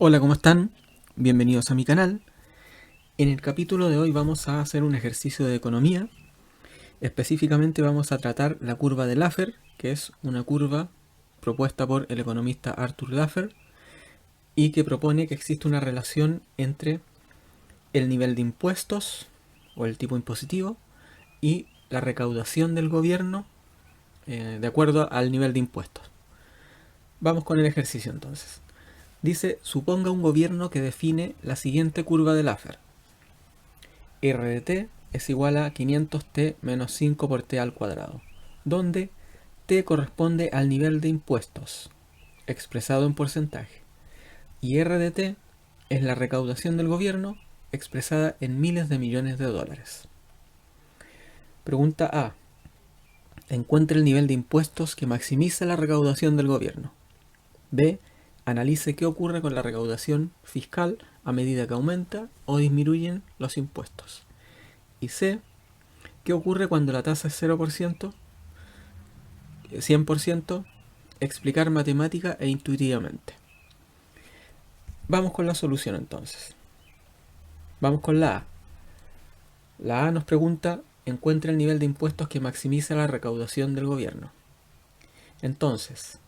Hola, ¿cómo están? Bienvenidos a mi canal. En el capítulo de hoy vamos a hacer un ejercicio de economía. Específicamente vamos a tratar la curva de Laffer, que es una curva propuesta por el economista Arthur Laffer y que propone que existe una relación entre el nivel de impuestos o el tipo impositivo y la recaudación del gobierno de acuerdo al nivel de impuestos. Vamos con el ejercicio entonces. Dice, suponga un gobierno que define la siguiente curva de Laffer. R de t es igual a 500t menos 5 por t al cuadrado, donde t corresponde al nivel de impuestos, expresado en porcentaje, y R de t es la recaudación del gobierno, expresada en miles de millones de dólares. Pregunta A. Encuentre el nivel de impuestos que maximiza la recaudación del gobierno. B. Analice qué ocurre con la recaudación fiscal a medida que aumenta o disminuyen los impuestos. Y C. ¿Qué ocurre cuando la tasa es 0%? 100%, explicar matemática e intuitivamente. Vamos con la solución entonces. Vamos con la A. La A nos pregunta, encuentra el nivel de impuestos que maximiza la recaudación del gobierno. Entonces,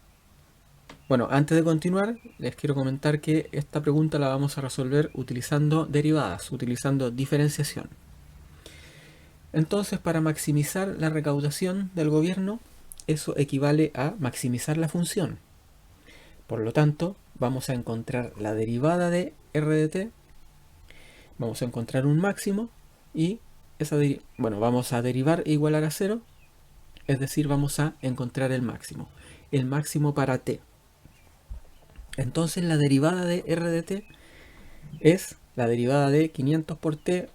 bueno, antes de continuar, les quiero comentar que esta pregunta la vamos a resolver utilizando derivadas, utilizando diferenciación. Entonces, para maximizar la recaudación del gobierno, eso equivale a maximizar la función. Por lo tanto, vamos a encontrar la derivada de R de t, vamos a encontrar un máximo y vamos a derivar e igualar a 0, es decir, vamos a encontrar el máximo para t. Entonces la derivada de R de t es la derivada de 500 por t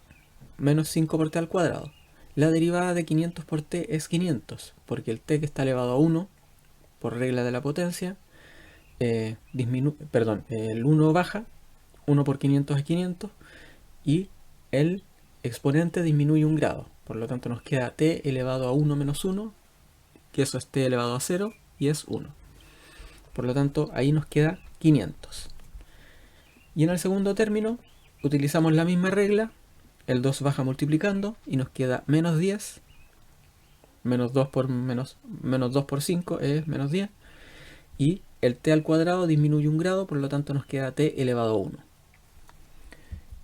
menos 5 por t al cuadrado. La derivada de 500 por t es 500, porque el t que está elevado a 1, por regla de la potencia, el 1 baja, 1 por 500 es 500, y el exponente disminuye un grado. Por lo tanto nos queda t elevado a 1 menos 1, que eso es t elevado a 0, y es 1. Por lo tanto, ahí nos queda 500. Y en el segundo término, utilizamos la misma regla, el 2 baja multiplicando, y nos queda menos 10, menos 2 por 5 es menos 10, y el t al cuadrado disminuye un grado, por lo tanto nos queda t elevado a 1.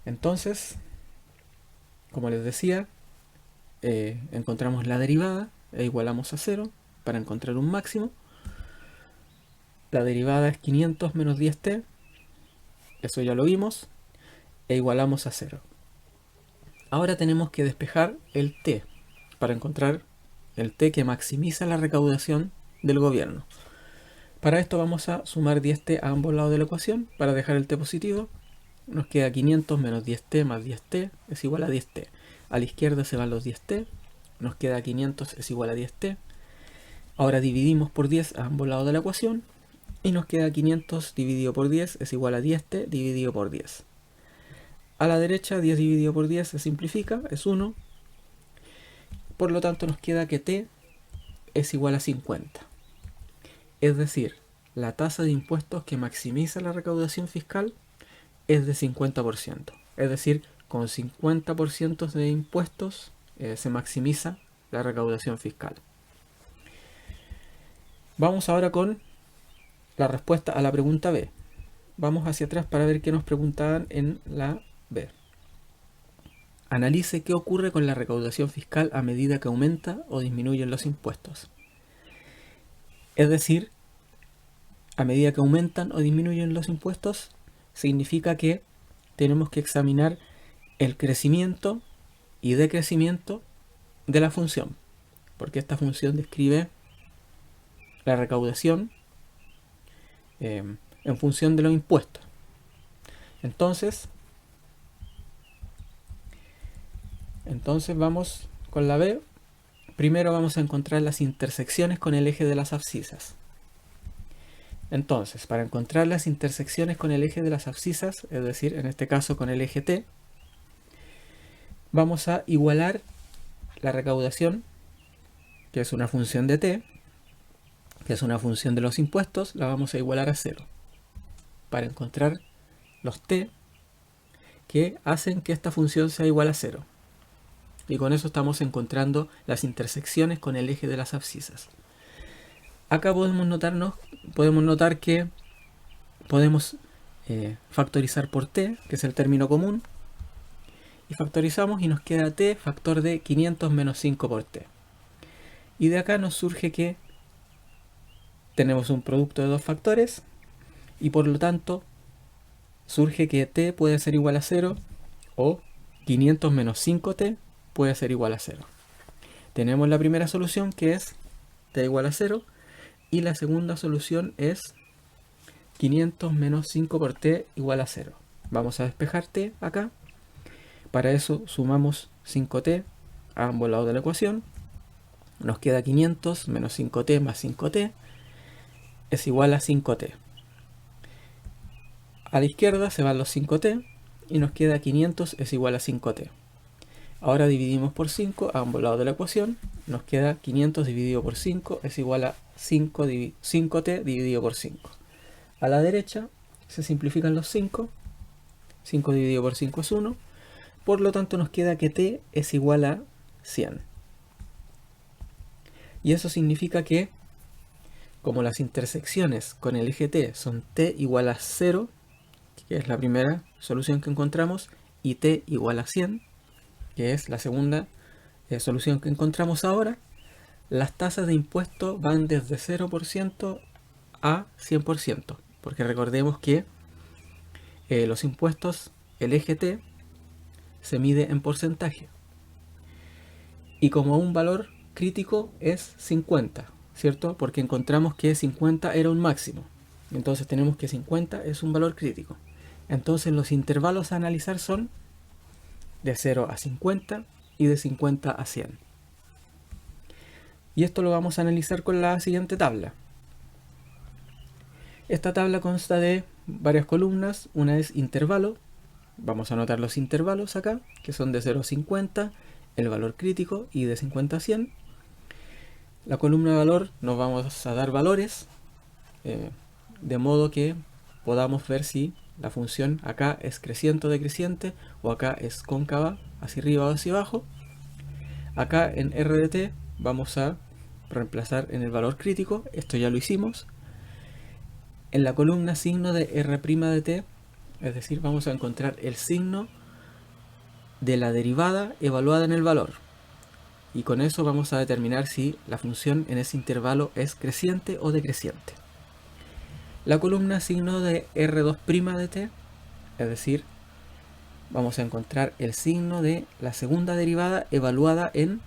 Entonces, como les decía, encontramos la derivada e igualamos a 0 para encontrar un máximo. La derivada es 500 menos 10t, eso ya lo vimos, e igualamos a 0. Ahora tenemos que despejar el t para encontrar el t que maximiza la recaudación del gobierno. Para esto vamos a sumar 10t a ambos lados de la ecuación para dejar el t positivo. Nos queda 500 menos 10t más 10t es igual a 10t. A la izquierda se van los 10t, nos queda 500 es igual a 10t. Ahora dividimos por 10 a ambos lados de la ecuación y nos queda 500 dividido por 10 es igual a 10t dividido por 10. A la derecha 10 dividido por 10 se simplifica, es 1. Por lo tanto nos queda que t es igual a 50. Es decir, la tasa de impuestos que maximiza la recaudación fiscal es de 50%. Es decir, con 50% de impuestos se maximiza la recaudación fiscal. Vamos ahora con la respuesta a la pregunta B. Vamos hacia atrás para ver qué nos preguntaban en la B. Analice qué ocurre con la recaudación fiscal a medida que aumenta o disminuyen los impuestos. Es decir, a medida que aumentan o disminuyen los impuestos, significa que tenemos que examinar el crecimiento y decrecimiento de la función, porque esta función describe la recaudación en función de los impuestos. Entonces vamos con la B. Primero vamos a encontrar las intersecciones con el eje de las abscisas. Entonces, para encontrar las intersecciones con el eje de las abscisas, es decir, en este caso con el eje T, vamos a igualar la recaudación, que es una función de T, que es una función de los impuestos, la vamos a igualar a 0, para encontrar los t, que hacen que esta función sea igual a 0. Y con eso estamos encontrando las intersecciones con el eje de las abscisas. Acá podemos notar que podemos factorizar por t, que es el término común, y factorizamos y nos queda t factor de 500 menos 5 por t. Y de acá nos surge que tenemos un producto de dos factores y por lo tanto surge que t puede ser igual a 0 o 500 menos 5t puede ser igual a 0. Tenemos la primera solución, que es t igual a 0, y la segunda solución es 500 menos 5 por t igual a 0. Vamos a despejar t acá. Para eso sumamos 5t a ambos lados de la ecuación. Nos queda 500 menos 5t más 5t es igual a 5t. A la izquierda se van los 5t y nos queda 500 es igual a 5t. Ahora dividimos por 5 a ambos lados de la ecuación. Nos queda 500 dividido por 5 es igual a 5t dividido por 5. A la derecha se simplifican los 5. 5 dividido por 5 es 1. Por lo tanto nos queda que t es igual a 100. Y eso significa que, como las intersecciones con el eje t son t igual a 0, que es la primera solución que encontramos, y t igual a 100, que es la segunda solución que encontramos ahora, las tasas de impuesto van desde 0% a 100%, porque recordemos que los impuestos, el eje t, se mide en porcentaje. Y como un valor crítico es 50, ¿cierto? Porque encontramos que 50 era un máximo. Entonces tenemos que 50 es un valor crítico. Entonces los intervalos a analizar son de 0 a 50 y de 50 a 100. Y esto lo vamos a analizar con la siguiente tabla. Esta tabla consta de varias columnas. Una es intervalo. Vamos a anotar los intervalos acá, que son de 0 a 50, el valor crítico, y de 50 a 100. La columna de valor nos vamos a dar valores, de modo que podamos ver si la función acá es creciente o decreciente, o acá es cóncava, hacia arriba o hacia abajo. Acá en R de t vamos a reemplazar en el valor crítico, esto ya lo hicimos. En la columna signo de R' de t, es decir, vamos a encontrar el signo de la derivada evaluada en el valor. Y con eso vamos a determinar si la función en ese intervalo es creciente o decreciente. La columna signo de R2' de t, es decir, vamos a encontrar el signo de la segunda derivada evaluada en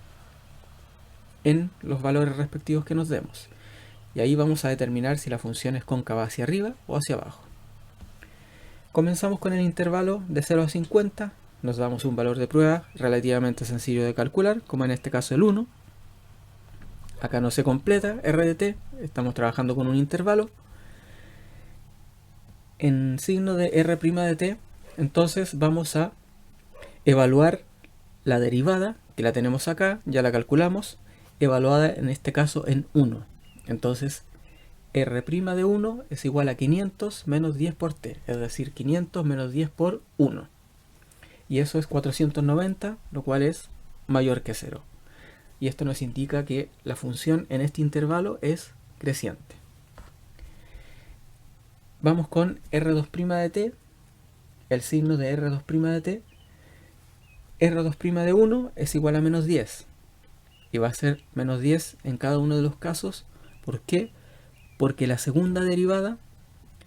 los valores respectivos que nos demos. Y ahí vamos a determinar si la función es cóncava hacia arriba o hacia abajo. Comenzamos con el intervalo de 0 a 50, nos damos un valor de prueba relativamente sencillo de calcular, como en este caso el 1. Acá no se completa R de t, estamos trabajando con un intervalo. En signo de R' de t, entonces vamos a evaluar la derivada, que la tenemos acá, ya la calculamos, evaluada en este caso en 1. Entonces R' de 1 es igual a 500 menos 10 por t, es decir, 500 menos 10 por 1. Y eso es 490, lo cual es mayor que 0. Y esto nos indica que la función en este intervalo es creciente. Vamos con R2' de t, el signo de R2' de t. R2' de 1 es igual a menos 10. Y va a ser menos 10 en cada uno de los casos. ¿Por qué? Porque la segunda derivada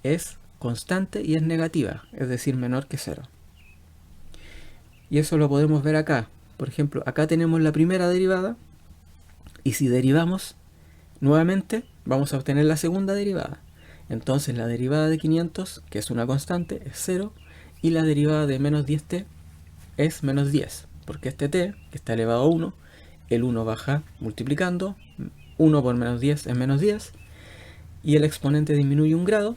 es constante y es negativa, es decir, menor que 0. Y eso lo podemos ver acá. Por ejemplo, acá tenemos la primera derivada, y si derivamos nuevamente, vamos a obtener la segunda derivada. Entonces la derivada de 500, que es una constante, es 0, y la derivada de menos 10t es menos 10, porque este t, que está elevado a 1, el 1 baja multiplicando, 1 por menos 10 es menos 10, y el exponente disminuye un grado,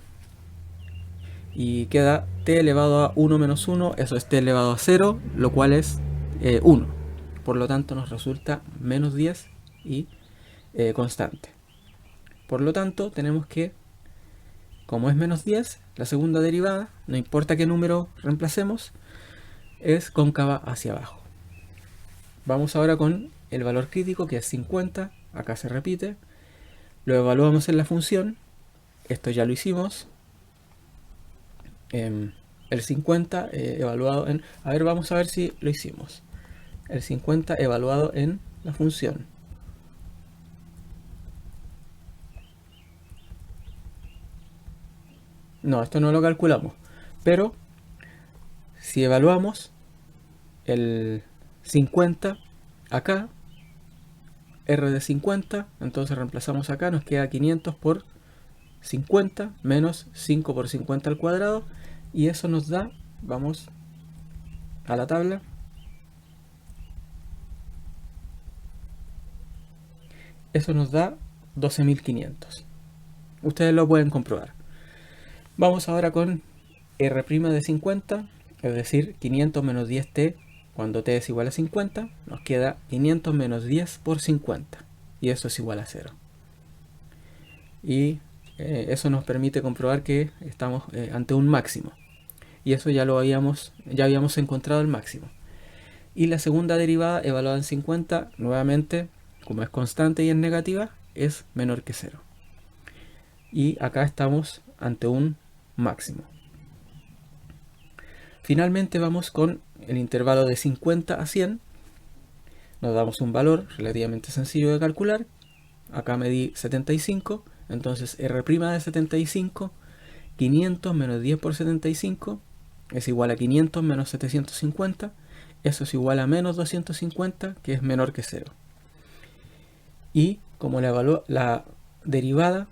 y queda t elevado a 1 menos 1, eso es t elevado a 0, lo cual es 1. Por lo tanto nos resulta menos 10 y constante. Por lo tanto tenemos que como es menos 10, la segunda derivada, no importa qué número reemplacemos, es cóncava hacia abajo. Vamos ahora con el valor crítico, que es 50, acá se repite. Lo evaluamos en la función, esto ya lo hicimos. El 50 evaluado en... A ver, vamos a ver si lo hicimos. El 50 evaluado en la función. No, esto no lo calculamos. Pero si evaluamos el 50 acá, R de 50, entonces reemplazamos acá, nos queda 500 por 50 menos 5 por 50 al cuadrado, y eso nos da, vamos a la tabla, eso nos da 12.500. Ustedes lo pueden comprobar. Vamos ahora con R' de 50, es decir, 500 menos 10t cuando t es igual a 50, nos queda 500 menos 10 por 50, y eso es igual a 0. Y eso nos permite comprobar que estamos ante un máximo. Y eso ya habíamos encontrado el máximo. Y la segunda derivada evaluada en 50, nuevamente, como es constante y es negativa, es menor que 0. Y acá estamos ante un máximo. Finalmente vamos con el intervalo de 50 a 100. Nos damos un valor relativamente sencillo de calcular. Acá medí 75, entonces R' de 75, 500 menos 10 por 75 es igual a 500 menos 750. Eso es igual a menos 250, que es menor que 0. Y como la derivada,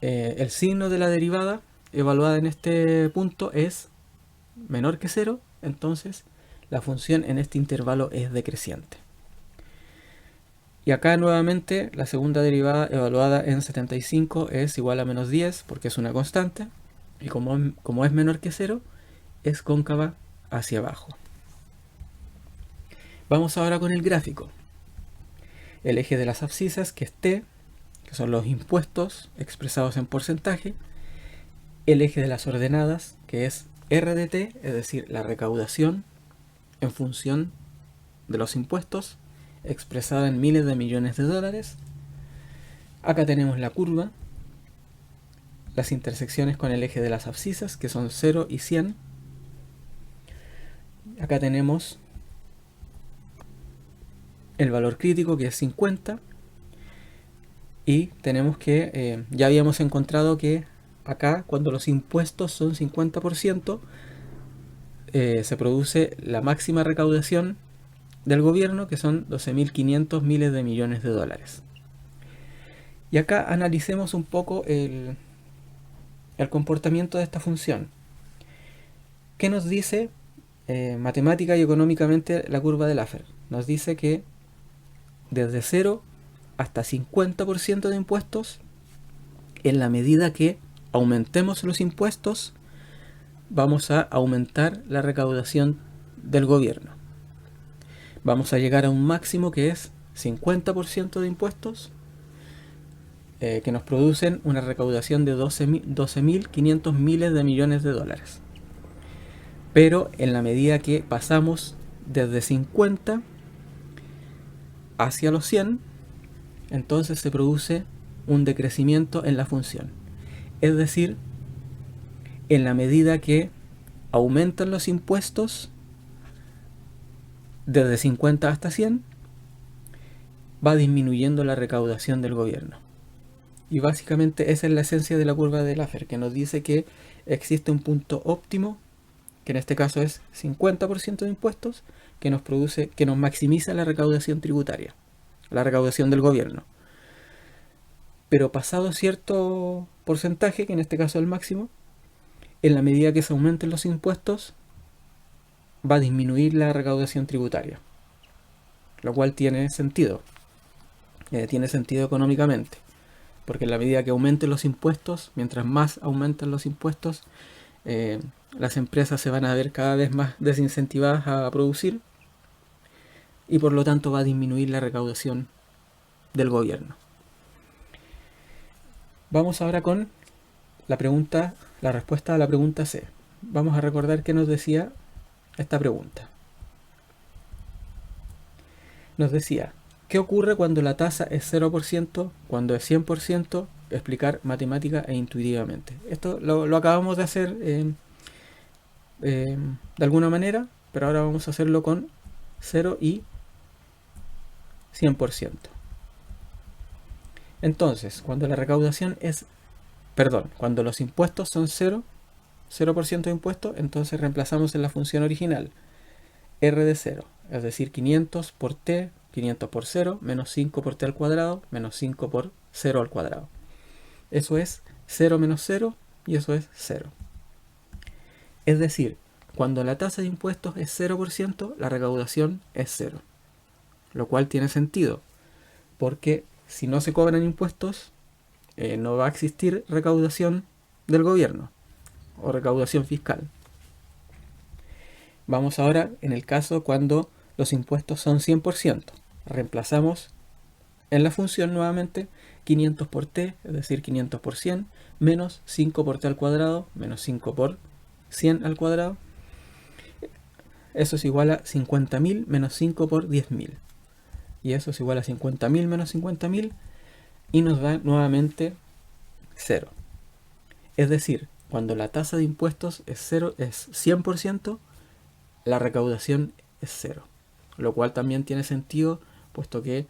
el signo de la derivada evaluada en este punto es menor que 0, entonces la función en este intervalo es decreciente. Y acá nuevamente la segunda derivada evaluada en 75 es igual a menos 10 porque es una constante, y como es menor que 0, es cóncava hacia abajo. Vamos ahora con el gráfico. El eje de las abscisas, que es t, que son los impuestos expresados en porcentaje. El eje de las ordenadas, que es R de t, es decir, la recaudación en función de los impuestos, expresada en miles de millones de dólares. Acá tenemos la curva, las intersecciones con el eje de las abscisas, que son 0 y 100. Acá tenemos el valor crítico, que es 50. Y tenemos que, ya habíamos encontrado que acá, cuando los impuestos son 50%, se produce la máxima recaudación del gobierno, que son 12.500 miles de millones de dólares. Y acá analicemos un poco el comportamiento de esta función. ¿Qué nos dice matemática y económicamente la curva de Laffer? Nos dice que desde 0 hasta 50% de impuestos, en la medida que aumentemos los impuestos, vamos a aumentar la recaudación del gobierno. Vamos a llegar a un máximo que es 50% de impuestos, que nos producen una recaudación de 12.500 miles de millones de dólares. Pero en la medida que pasamos desde 50 hacia los 100, entonces se produce un decrecimiento en la función. Es decir, en la medida que aumentan los impuestos desde 50 hasta 100, va disminuyendo la recaudación del gobierno. Y básicamente esa es la esencia de la curva de Laffer, que nos dice que existe un punto óptimo, que en este caso es 50% de impuestos, que nos maximiza la recaudación tributaria, la recaudación del gobierno. Pero pasado cierto porcentaje, que en este caso es el máximo, en la medida que se aumenten los impuestos, va a disminuir la recaudación tributaria, lo cual tiene sentido económicamente, porque en la medida que aumenten los impuestos, mientras más aumentan los impuestos, las empresas se van a ver cada vez más desincentivadas a producir, y por lo tanto va a disminuir la recaudación del gobierno. Vamos ahora con la respuesta a la pregunta C. Vamos a recordar qué nos decía esta pregunta. Nos decía, ¿qué ocurre cuando la tasa es 0%, cuando es 100%? Explicar matemática e intuitivamente. Esto lo acabamos de hacer de alguna manera, pero ahora vamos a hacerlo con 0 y 100%. Entonces, cuando la recaudación es, cuando los impuestos son 0% de impuestos, entonces reemplazamos en la función original r de 0, es decir, 500 por t, 500 por 0, menos 5 por t al cuadrado, menos 5 por 0 al cuadrado. Eso es 0 menos 0 y eso es 0. Es decir, cuando la tasa de impuestos es 0%, la recaudación es 0. Lo cual tiene sentido, porque si no se cobran impuestos, no va a existir recaudación del gobierno o recaudación fiscal. Vamos ahora en el caso cuando los impuestos son 100%. Reemplazamos en la función nuevamente 500 por t, es decir, 500 por 100, menos 5 por t al cuadrado, menos 5 por 100 al cuadrado. Eso es igual a 50.000 menos 5 por 10.000. Y eso es igual a 50.000 menos 50.000 y nos da nuevamente 0. Es decir, cuando la tasa de impuestos es 100%, la recaudación es 0. Lo cual también tiene sentido, puesto que,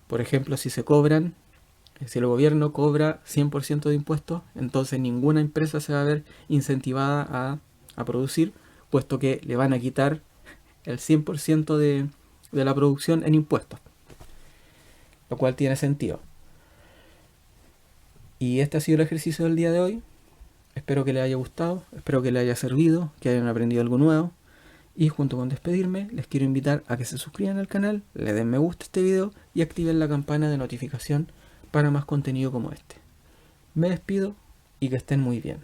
por ejemplo, si el gobierno cobra 100% de impuestos, entonces ninguna empresa se va a ver incentivada a producir, puesto que le van a quitar el 100% de la producción en impuestos. Lo cual tiene sentido. Y este ha sido el ejercicio del día de hoy. Espero que les haya gustado, espero que les haya servido, que hayan aprendido algo nuevo. Y junto con despedirme, les quiero invitar a que se suscriban al canal, le den me gusta a este video y activen la campana de notificación para más contenido como este. Me despido y que estén muy bien.